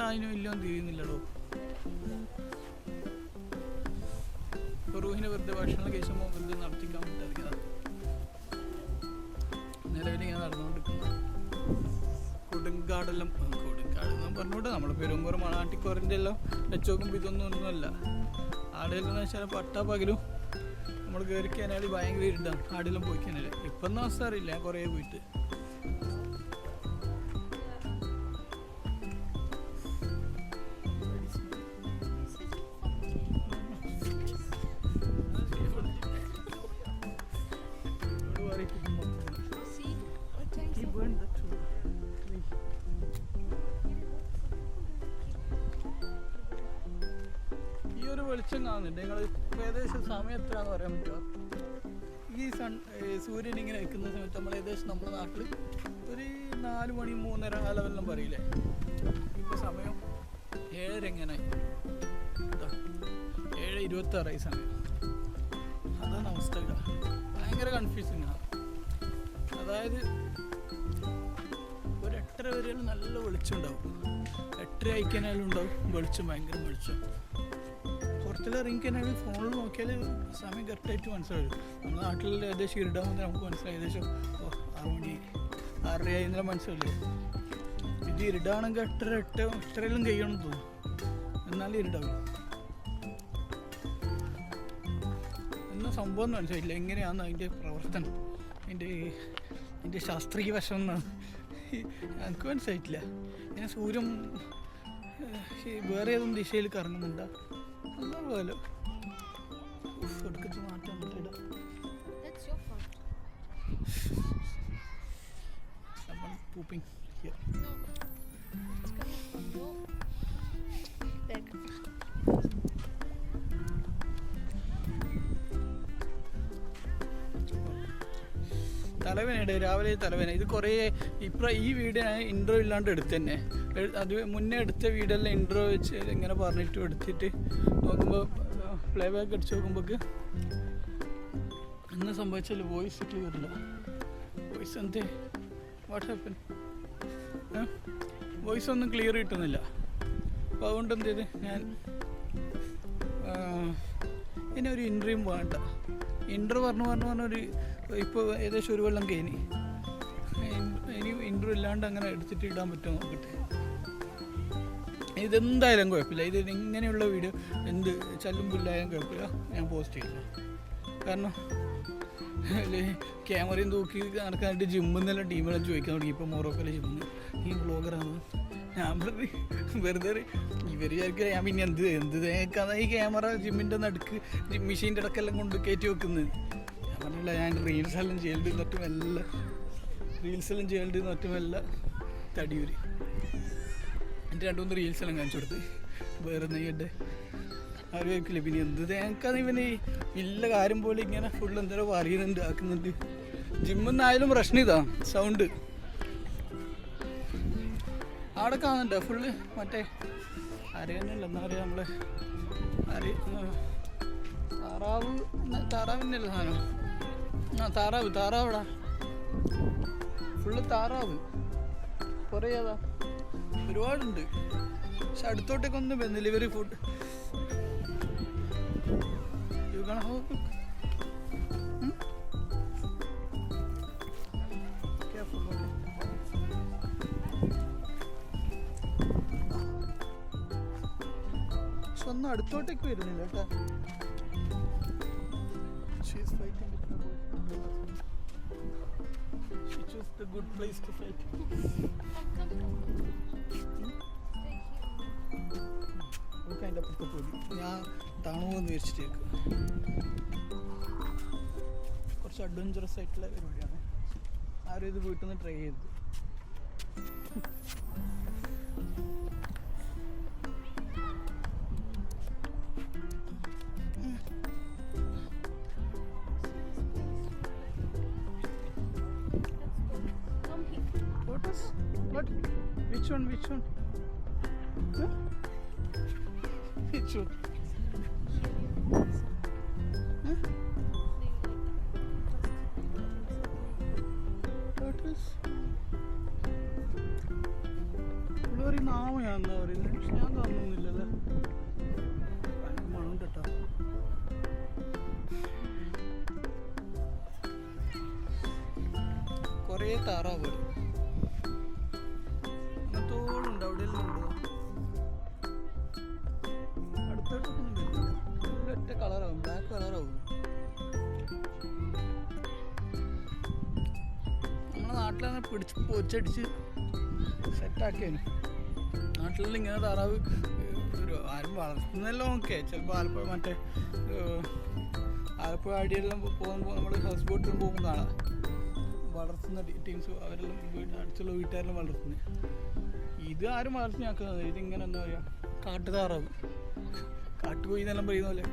അതിനും ഇല്ലൊന്നും തിരിയുന്നില്ലടോ. റൂഹിനെ വെറുതെ ഭക്ഷണം കഴിച്ചുമ്പോൾ വെറുതെ നടത്തിക്കാൻ പറ്റാതിരിക്കുന്നത് നിലവിൽ ഇങ്ങനെ നടന്നുകൊണ്ടിരിക്കുന്ന കൊടുങ്കാടെല്ലാം കൊടുങ്കാടെല്ലാം പറഞ്ഞോട്ട് നമ്മൾ പെരുമ്പൂർ മണാട്ടിക്കോറിൻ്റെ എല്ലാം വെച്ച് നോക്കുമ്പോൾ ഒന്നുമല്ല. ആടെല്ലാം വെച്ചാൽ പട്ടാ പകലും നമ്മൾ കയറി കഴിഞ്ഞാൽ ഭയങ്കര ഇരുട്ടാണ്. ആടെല്ലാം പോയി കഴിഞ്ഞാൽ ഇപ്പം ഒന്നും അവസ്ഥ അറിയില്ല, ഞാൻ കുറേ പോയിട്ട്. ഈ ഒരു വെളിച്ചം കാണുന്നുണ്ട് നിങ്ങൾ? ഏകദേശം സമയം എത്രയാണെന്ന് പറയാൻ പറ്റുമോ? ഈ സൂര്യൻ ഇങ്ങനെ വെക്കുന്ന സമയത്ത് നമ്മൾ ഏകദേശം നമ്മുടെ നാട്ടിൽ ഒരു 4 മണി 3:30 ആ ലെവലിലും പറയില്ലേ. ഇപ്പോൾ സമയം 7:30 എങ്ങനെയായി? 7:26 സമയം. അതാണ് അവസ്ഥ. ഭയങ്കര കൺഫ്യൂസിങ് ആണ്. അതായത് ഒരു 8:30 വരെ നല്ല വെളിച്ചം ഉണ്ടാവും. 8:30 ആയിക്കഴിഞ്ഞാലും ഉണ്ടാവും വെളിച്ചം, ഭയങ്കര വെളിച്ചം. പുറത്തുള്ള ഇറങ്ങിക്കഴിഞ്ഞാൽ ഫോണിൽ നോക്കിയാൽ സമയം കറക്റ്റായിട്ട് മനസ്സിലാവും. നമ്മുടെ നാട്ടിൽ ഏകദേശം ഇരുടാകുമ്പോൾ നമുക്ക് മനസ്സിലായി ഏകദേശം 6 മണി 6:30 ആയിരുന്നാലും മനസ്സിലായില്ലേ. ഇത് ഇരുടാണെങ്കിൽ 8:30 കഴിയണമെന്ന് തോന്നും, എന്നാലും ഇരുടാവും. എന്നാ സംഭവം മനസ്സിലായില്ല, എങ്ങനെയാണ് അതിൻ്റെ പ്രവർത്തനം, അതിൻ്റെ ശാസ്ത്രീയ വശം എന്നാണ് എനിക്ക് മനസ്സിലായിട്ടില്ല. ഇങ്ങനെ സൂര്യൻ വേറെ ഏതൊന്നും ദിശയിൽ കറങ്ങുന്നുണ്ടോ അതുപോലെ ഒടുക്കത്ത് മാറ്റാൻ പറ്റില്ല. Someone pooping here. No. It's coming from your bag. തലവേനയുടെ രാവിലെ തലവേന. ഇത് കുറേ ഈ വീഡിയോ ഞാൻ ഇൻട്രോ ഇല്ലാണ്ട് എടുത്ത് തന്നെ. അത് മുന്നേ എടുത്ത വീഡിയോയെല്ലാം ഇൻട്രോ വെച്ച് ഇങ്ങനെ പറഞ്ഞിട്ട് എടുത്തിട്ട് നോക്കുമ്പോൾ പ്ലേ ബാക്ക് അടിച്ച് നോക്കുമ്പോൾ എന്ന് സംഭവിച്ചാൽ വോയിസ് ക്ലിയർ ഇല്ല. വോയിസ് എന്തേ വാട്ട് ഹാപ്പൻ? വോയിസ് ഒന്നും ക്ലിയർ കിട്ടുന്നില്ല. അപ്പോൾ അതുകൊണ്ട് എന്ത് ചെയ്ത് ഞാൻ ഇനി ഒരു ഇൻട്രോയും വേണ്ട. ഇൻട്രോ പറഞ്ഞൊരു ഇപ്പോൾ ഏകദേശം ഒരു കൊല്ലം കഴിഞ്ഞ് ഇനി ഇൻട്രോ ഇല്ലാണ്ട് അങ്ങനെ എടുത്തിട്ട് ഇടാൻ പറ്റുമോ നോക്കട്ടെ. ഇതെന്തായാലും കുഴപ്പമില്ല. ഇത് ഇങ്ങനെയുള്ള വീഡിയോ എന്ത് ചല്ലും പുല്ലായാലും കുഴപ്പമില്ല, ഞാൻ പോസ്റ്റ് ചെയ്യില്ല. കാരണം ക്യാമറയും തൂക്കി നടക്കാനായിട്ട് ജിമ്മിൽ നിന്നെല്ലാം ടീമെല്ലാം ചോദിക്കാൻ തുടങ്ങി. ഇപ്പോൾ മൊറോക്കോയിലെ ജിമ്മിൽ ഈ വ്ളോഗറാണ്. ഞാൻ വെറുതെ ഇവർ വിചാരിക്കുക ഞാൻ പിന്നെ എന്ത് തേക്കാതെ ഈ ക്യാമറ ജിമ്മിൻ്റെ നടുക്ക് മെഷീൻ്റെ ഇടക്കെല്ലാം കൊണ്ട് കയറ്റി വെക്കുന്നത്. ഞാൻ പറഞ്ഞില്ല, ഞാൻ റീൽസെല്ലാം ചെയ്യേണ്ടി മറ്റുമെല്ലാം തടിയൂരി എൻ്റെ 2-3 റീൽസെല്ലാം കാണിച്ചു കൊടുത്ത് വേറെ നെയ്യൻ്റെ ആരും കേൾക്കില്ല. പിന്നെ എന്ത് തേക്കാന്ന് ഇവന് ഇല്ല കാര്യം പോലെ ഇങ്ങനെ ഫുള്ള് എന്തോ പറയുന്നുണ്ട് ആക്കുന്നുണ്ട്. ജിമ്മിന്നായാലും പ്രശ്നം ഇതാ സൗണ്ട്. അവിടെ കാണുന്നുണ്ടോ ഫുള്ള് മറ്റേ അരയന്നല്ല എന്നാ പറയുക നമ്മളെ താറാവിനല്ല സാധനം. താറാവിടാ ഫുള്ള് താറാവ് കുറേ അതാ ഒരുപാടുണ്ട്. പക്ഷെ അടുത്തോട്ടേക്ക് ഒന്നും വരുന്നില്ല ഇവർ ഫുഡ്. ഒന്നും അടുത്തോട്ടേക്ക് വരുന്നില്ല കേട്ടോ. She chose the good place to fight. അതിൻ്റെ അപ്പുറത്ത് പോയി ഞാൻ തണുവെന്ന് വിചാരിച്ചിട്ടേക്ക്. കുറച്ച് അഡ്വഞ്ചറസ് ആയിട്ടുള്ള പരിപാടിയാണ്. ആരും ഇത് വീട്ടിൽ നിന്ന് ട്രൈ ചെയ്തത്. What? Which one? Huh? Which one? Huh? Tortoise? പറയുന്ന ആമയാണെന്നാ പറയുന്നത്, പക്ഷെ ഞാൻ കാണുന്നില്ലല്ലേ. ഭയങ്കര മണം കേട്ടോ. കുറേ താറാവുകൾ അങ്ങനത്തോടുണ്ട്, അവിടെയെല്ലാം ഉണ്ട്. അടുത്തോട്ടൊന്നും വരുന്നില്ല, ഒറ്റ കളറാവും, ബ്ലാക്ക് കളറാവും. നമ്മളെ നാട്ടിലങ്ങനെ പിടിച്ച് പൊച്ചടിച്ച് സെറ്റാക്കിയാണ്. നാട്ടിലെല്ലാം ഇങ്ങനെ താറാവ് ഒരു ആരും വളർത്തുന്നതെല്ലാം ഓക്കെ. ചിലപ്പോൾ ആലപ്പുഴ മറ്റേ ആലപ്പുഴ അടിയെല്ലാം പോകുമ്പോൾ നമ്മൾ ഹൗസ് ബോട്ടിലും പോകുമ്പോൾ കാണാം വളർത്തുന്ന ടീംസ്. അവരെല്ലാം അടുത്തുള്ള വീട്ടുകാരെല്ലാം വളർത്തുന്നത്. ഇത് ആരും വളർത്തിയാക്കുന്നത്, ഇതിങ്ങനെ എന്താ പറയുക, കാട്ടുതാറാവ്, കാട്ടുകോഴി എന്നെല്ലാം പറയുന്ന പോലെ.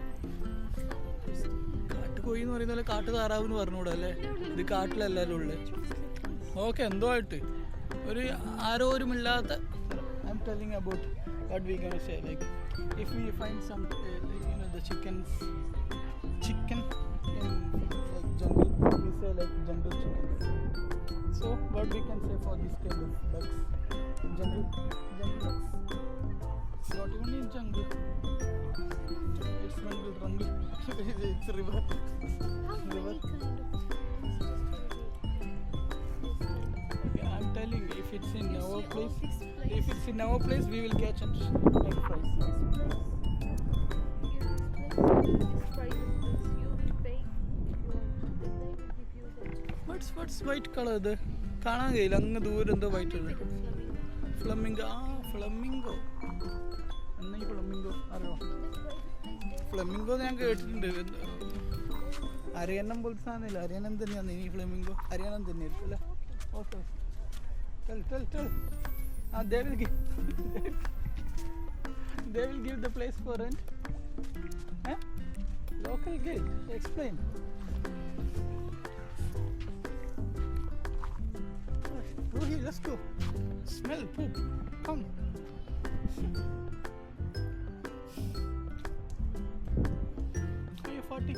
കാട്ടുകോഴി എന്ന് പറയുന്ന പോലെ കാട്ടുതാറാവ് എന്ന് പറഞ്ഞുകൂടെ അല്ലേ? ഇത് കാട്ടിലെല്ലാവരും ഉള്ളത്. ഓക്കെ, എന്തോ ആയിട്ട് ഒരു ആരോരുമില്ലാത്ത. I'm telling about what we can say, like if we find some the chicken in like jungle, we say like jungle chickens. So what we can say for these kind of ducks, jungle ducks, it's not even in jungle, it's jungle it's river. How many kind of Yeah, I'm telling you, if it's in our place, if it's in our place, we will catch and make fries. What's white color? ഇത് കാണാൻ കഴിയില്ല, അങ്ങ് ദൂരം എന്തോ white ഉള്ളത്. Flamingo. Flamingo എന്നാ ഈ flamingo അറിയോ? ഫ്ലമിംഗോ ഞാൻ കേട്ടിട്ടുണ്ട്. അരിയണം പോലത്തെ സാധനമില്ല, അരിയണം തന്നെയാണ് ഈ ഫ്ലമിംഗോ. അരിയണം തന്നെയായിരിക്കും അല്ലേ? Okay, they will give the place for rent. Local guide, explain. Ruhi, let's go. Smell poop. Come. Are you 40?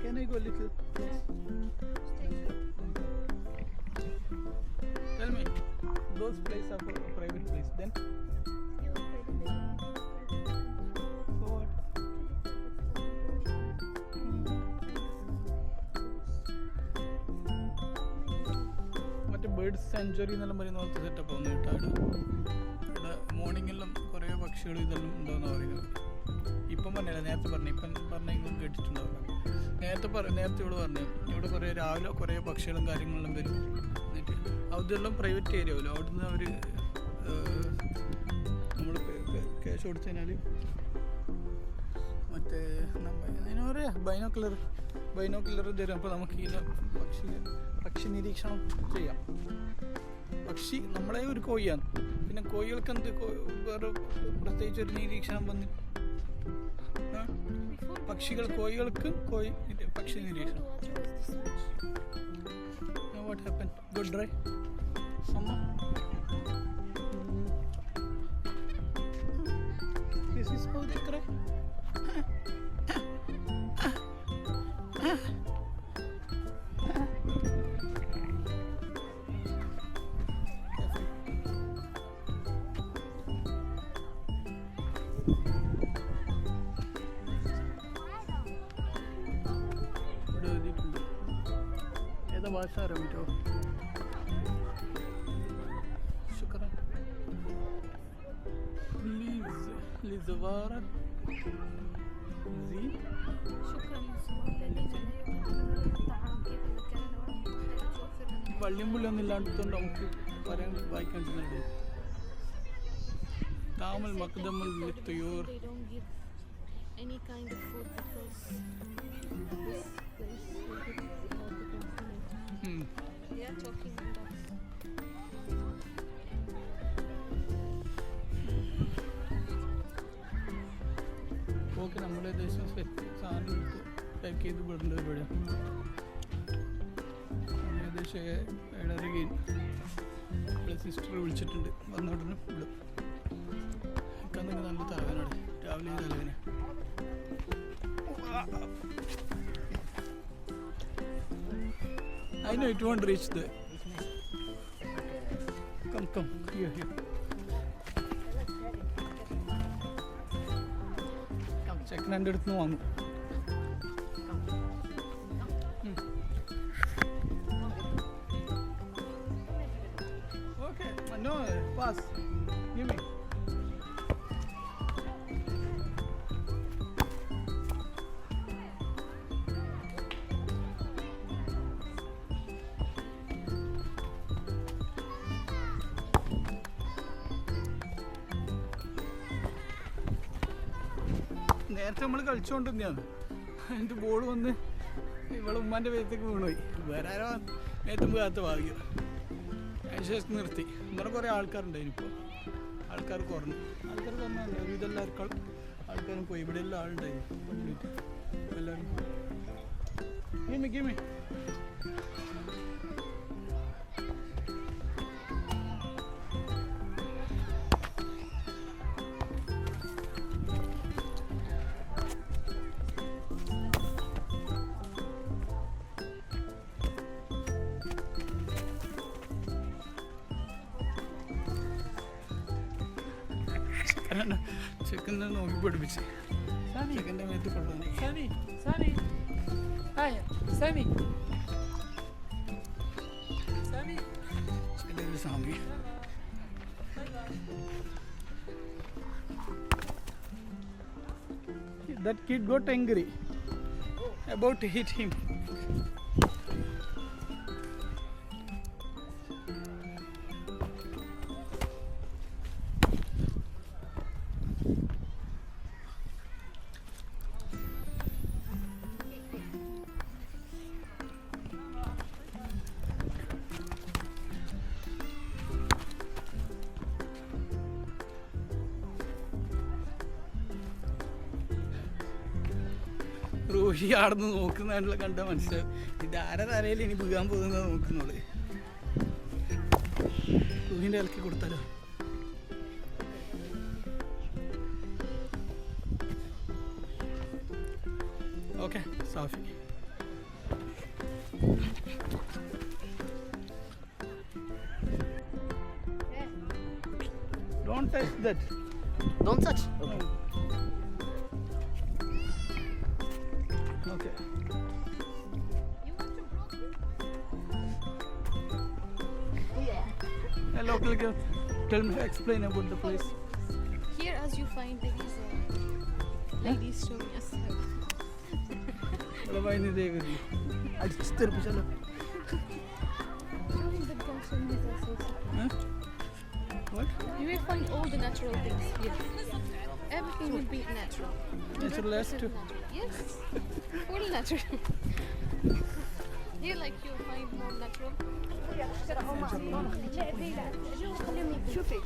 Can I go little? Tell me, those places are a private place. Then so what? മറ്റേ bird century എന്നെല്ലാം പറയുന്ന പോലത്തെ setup ഒന്ന് കിട്ടാട്. ഇവിടെ മോർണിംഗെല്ലാം കുറേ പക്ഷികൾ ഇതെല്ലാം ഉണ്ടോയെന്ന് പറയുന്നത്. ഇപ്പം പറഞ്ഞില്ല, നേരത്തെ പറഞ്ഞു. ഇപ്പം പറഞ്ഞെങ്കിലും കേട്ടിട്ടുണ്ടാവില്ല. നേരത്തെ ഇവിടെ പറഞ്ഞു, ഇവിടെ കുറേ രാവിലെ കുറേ പക്ഷികളും കാര്യങ്ങളെല്ലാം വരും. എന്നിട്ട് അതെല്ലാം പ്രൈവറ്റ് ഏരിയ ആവുമല്ലോ, അവിടുന്ന് അവർ നമ്മൾ ക്യാഷ് കൊടുത്തു കഴിഞ്ഞാൽ മറ്റേ അതിന് പറയാ ബൈനോക്കുലർ തരും. അപ്പോൾ നമുക്ക് ഈ പക്ഷി നിരീക്ഷണം ചെയ്യാം. പക്ഷി നമ്മളെ ഒരു കോഴിയാണ്. പിന്നെ കോഴികൾക്ക് എന്ത് വേറെ പ്രത്യേകിച്ച് ഒരു നിരീക്ഷണം വന്ന് കോഴികൾക്ക് പക്ഷി നിരീക്ഷണം. What happened? Good dry? Summer? This is how they cry. ഭാഷ അറിയാൻ പറ്റുമോ? ശുക്രൻ. لزوارة زي شكرا الذي تعرف كيف المكان വള്ളിയും പുള്ളിയൊന്നും ഇല്ലാണ്ടത്തോണ്ട് നമുക്ക് പറയാൻ വായിക്കാൻ ചെയ്യുന്നുണ്ട്. Thamel മക്ദമൽ Thuyoor. they don't give any kind of food because this place will give all the consumers. They are talking about us. Okay, നമ്മുടെ ദേശം സാധനം എടുത്ത് പാക്ക് ചെയ്ത് വിടേണ്ട പരിപാടിയാണ്. ഏകദേശം 7:30 കഴിഞ്ഞു. ഇവിടെ സിസ്റ്റർ വിളിച്ചിട്ടുണ്ട്, വന്ന ഉടനെ വിടും. എനിക്കന്നൊക്കെ നല്ല തലവേനാണ്, രാവിലെ തലവേന. I know it won't reach there. Come. Here. ചെക്കൻ എൻ്റെ അടുത്ത് നിന്ന് വാങ്ങും. Okay, no, pass. Give me. നേരത്തെ നമ്മൾ കളിച്ചുകൊണ്ടിരുന്നതാണ്. എൻ്റെ ബോൾ വന്ന് ഇവളെ ഉമ്മാൻ്റെ മേത്തേക്ക് വീണുപോയി. വേറെ ആരോ മേത്തും പോകാത്ത ഭാഗ്യം. അതിനുശേഷം നിർത്തി. ഇന്നലെ കുറേ ആൾക്കാരുണ്ടായിരുന്നു. ഇപ്പോൾ ആൾക്കാർ കുറഞ്ഞു. ഒരു ഇതെല്ലാവർക്കും ആൾക്കാരും പോയി. ഇവിടെ എല്ലാം ആളുണ്ടായിരുന്നു. കംപ്ലീറ്റ് എല്ലാവരും പോയി. ഗിമി ചെക്കനെ നോക്കി പഠിപ്പിച്ച് ചെക്കൻ്റെ മേത്ത് കൊള്ളാൻ. ചെക്കൻ്റെ സ്വാമി that kid got angry about to hit him. റോഹി ആടുന്ന് നോക്കുന്നതാണല്ലോ കണ്ട മനസ്സിലാവും. ഇതാരെ തലയിൽ ഇനി വീഴാൻ പോകുന്നത് നോക്കുന്നുള്ളു. റോഹിൻ്റെ ഇലക്കി കൊടുത്താലോ? Okay Safi. Don't touch that. Don't touch. Okay. You want to broke? A local girl, tell me, explain about the place. Here, as you find, there is a ladies showing us. What about the baby? I just stir pichalo. Showing the Gaussian also. Huh? What? You will find all the natural things here. Everything will be natural. Natural as 100% too. natural. Yes, full natural. Here, like you find more natural. شوفي